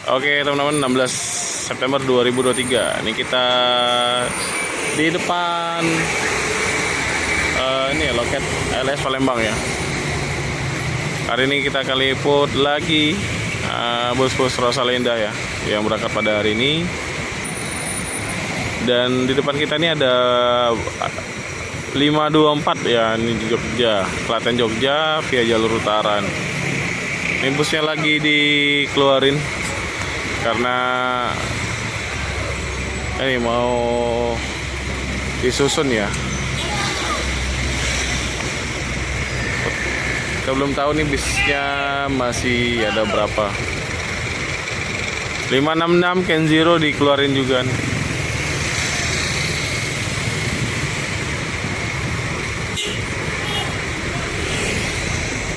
Oke teman-teman, 16 September 2023. Ini kita di depan ini ya, loket LS Palembang ya. Hari ini kita kali liput lagi bus-bus Rosalinda ya, yang berangkat pada hari ini. Dan di depan kita ini ada 524 ya, ini di Jogja, Klaten Jogja via jalur utara. Ini busnya lagi dikeluarin karena ini mau disusun ya. Kita belum tahu nih bisnya masih ada berapa. 566 Kenzero dikeluarin juga nih.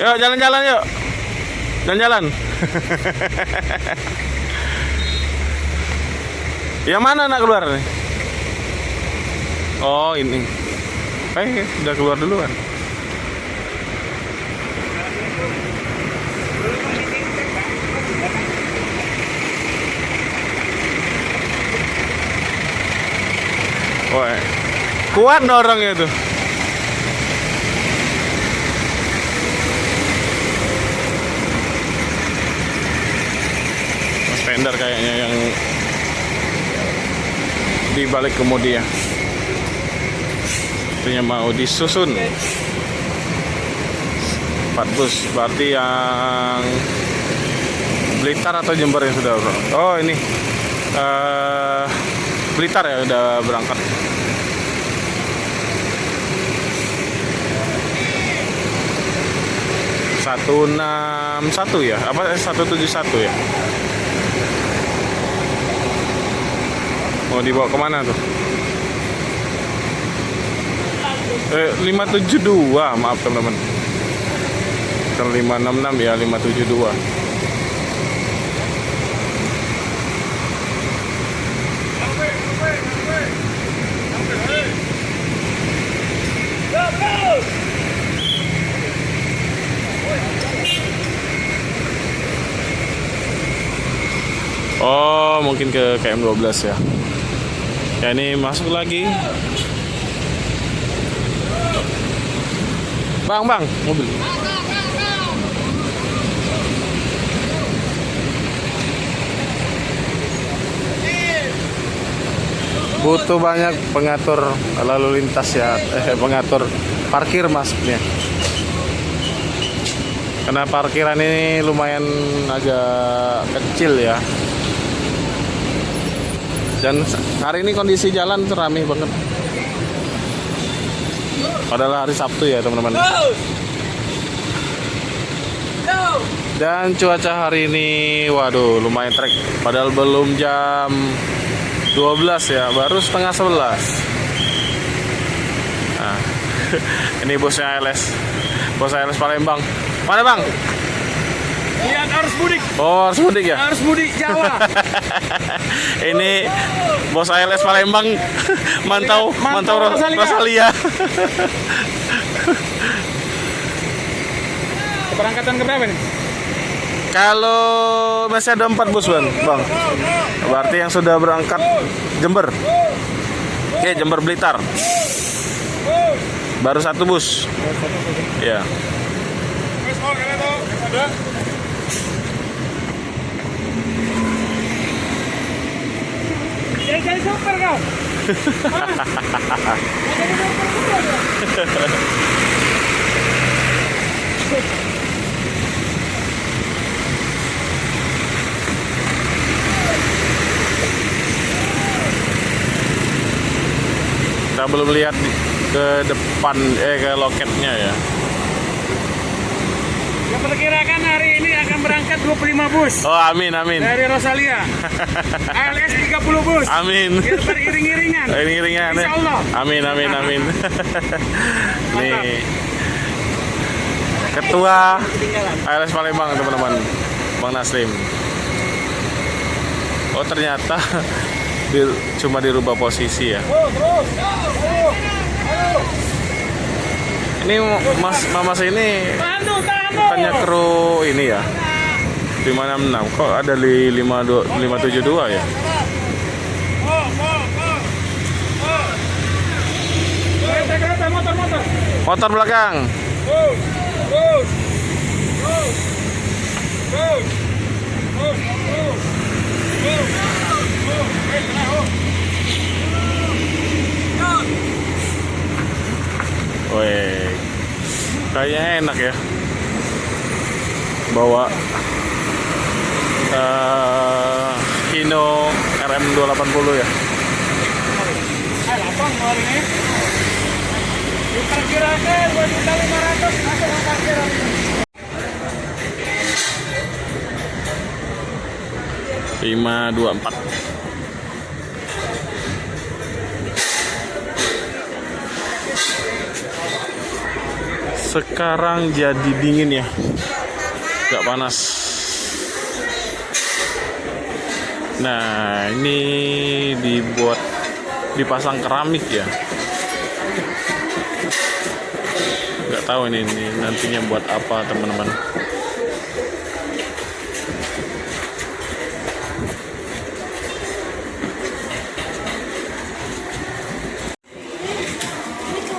Yuk jalan-jalan yuk. Jalan-jalan. Yang mana nak keluar nih? Oh ini. Udah keluar duluan. Wah, kuat dorongnya tuh. Fender kayaknya yang di balik kemudi ya. Artinya mau disusun 4 bus, berarti yang Blitar atau Jember yang sudah berangkat. Oh ini Blitar ya udah berangkat. (161) ya, apa 171 ya? Mau dibawa kemana tuh? 572, maaf teman-teman. Bukan 566 ya, 572. Oh, mungkin ke KM12 ya. Ya ini masuk lagi. Bang, mobil. Butuh banyak pengatur lalu lintas ya, pengatur parkir maksudnya. Karena parkiran ini lumayan agak kecil ya. Dan hari ini kondisi jalan tuh ramai banget. Padahal hari Sabtu ya teman-teman. Dan cuaca hari ini waduh lumayan trek. Padahal belum jam 12 ya, baru setengah 11. Nah, ini bosnya LS. Bos LS Palembang. Mana bang? Lihat arus mudik. Oh, arus mudik ya? Arus mudik Jawa. Ini bos ALS Palembang mantau Rosalia. Keberangkatan keberapa nih? Kalau masih ada 4 bus bang. Berarti yang sudah berangkat Jember. Oke, Jember Blitar. Baru 1 bus. Ya. Jadi super kau. Kita belum lihat ke depan ke loketnya ya. Diperkirakan hari ini akan berangkat 25 bus. Oh amin. Dari Rosalia. ALS 30 bus. Amin. Biar beriring-iringan. Iring-iringan. Insya Allah. Amin. Nih Ketua ALS Palembang teman-teman, Bang Naslim. Oh ternyata cuma dirubah posisi ya. Ini mas ini bukannya kru ini ya, 566. Kok ada di 572 ya? Kereta, motor. Motor belakang. Weh, kayaknya enak ya bawa Hino RM 280 ya. Lapang hari ini. Diperkirakan 2.500 masuk ke parkiran. Lima dua empat. Sekarang jadi dingin ya, nggak panas. Nah, ini dipasang keramik ya. Nggak tahu ini nantinya buat apa teman-teman.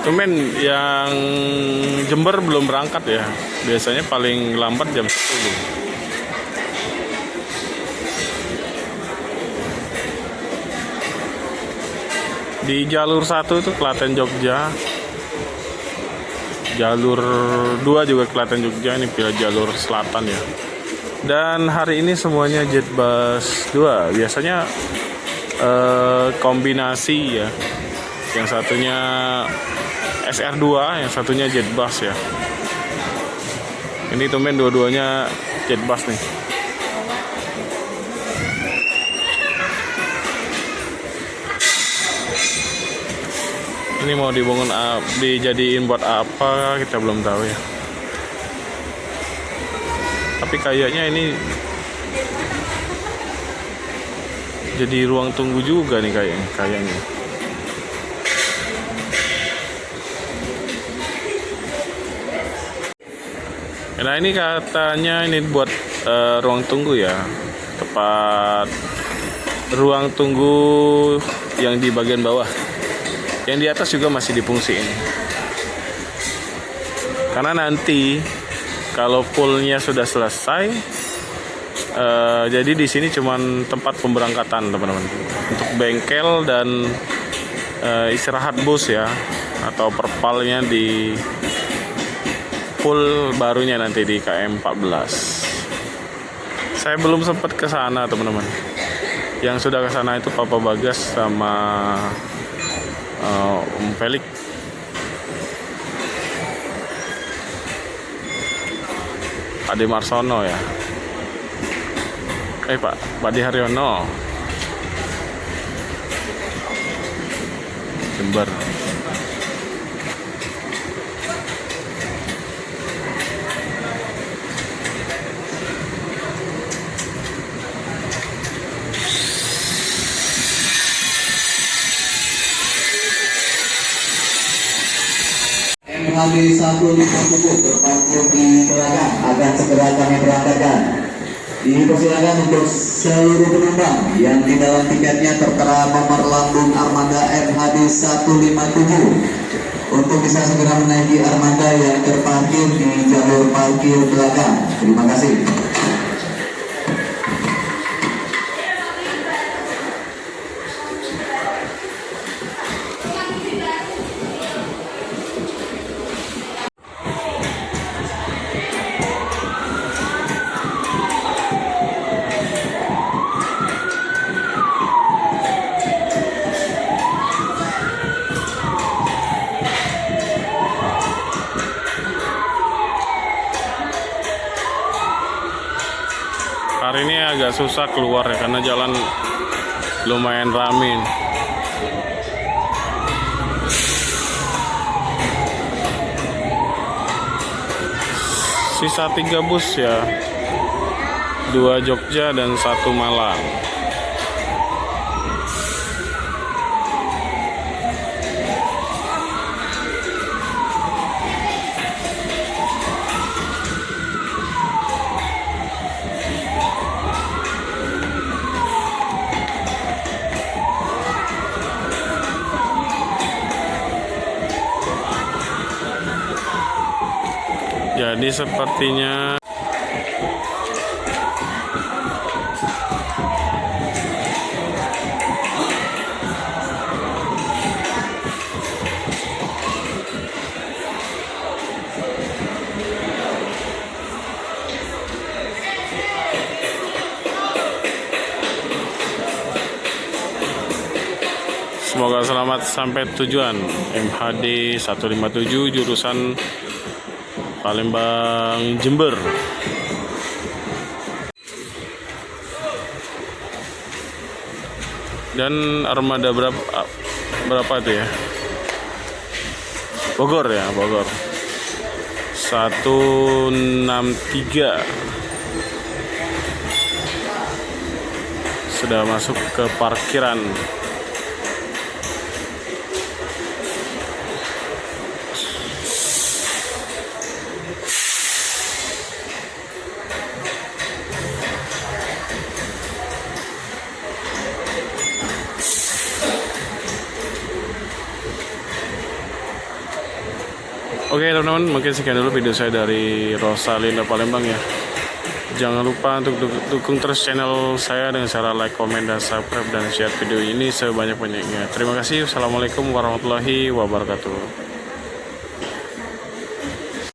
Cuman yang Jember belum berangkat ya. Biasanya paling lambat jam 10. Di jalur 1 itu Klaten Jogja. Jalur 2 juga Klaten Jogja, ini pilih jalur selatan ya. Dan hari ini semuanya Jetbus 2. Biasanya kombinasi ya. Yang satunya SR2, yang satunya Jetbus ya. Ini tumben dua-duanya Jetbus nih. Ini mau dijadiin buat apa kita belum tahu ya. Tapi kayaknya ini jadi ruang tunggu juga nih kayaknya. Nah ini katanya ini buat ruang tunggu ya, tepat ruang tunggu yang di bagian bawah. Yang di atas juga masih difungsiin. Karena nanti kalau poolnya sudah selesai, jadi di sini cuman tempat pemberangkatan teman-teman, untuk bengkel dan istirahat bus ya, atau perpalnya di pool barunya nanti di KM 14. Saya belum sempat ke sana teman-teman. Yang sudah ke sana itu Papa Bagas sama Om Felix. Ade Marsono ya. Pak Ade Haryono. Jember. MHD 150 berparkir di belakang akan segera kami berangkatkan. Dipersilakan untuk seluruh penumpang yang di dalam tiketnya tertera nomor lambung armada MHD 157 untuk bisa segera menaiki armada yang terparkir di jalur parkir belakang. Terima kasih. Hari ini agak susah keluar ya, karena jalan lumayan rame. Sisa 3 bus ya, 2 Jogja dan 1 Malang. Jadi sepertinya semoga selamat sampai tujuan. MHD 157 jurusan Palembang Jember. Dan armada berapa itu ya? Bogor ya, Bogor. 163 sudah masuk ke parkiran. Oke teman-teman, mungkin sekian dulu video saya dari Rosalinda Palembang ya. Jangan lupa untuk dukung terus channel saya dengan cara like, komen, dan subscribe, dan share video ini sebanyak-banyaknya. Terima kasih. Wassalamualaikum warahmatullahi wabarakatuh.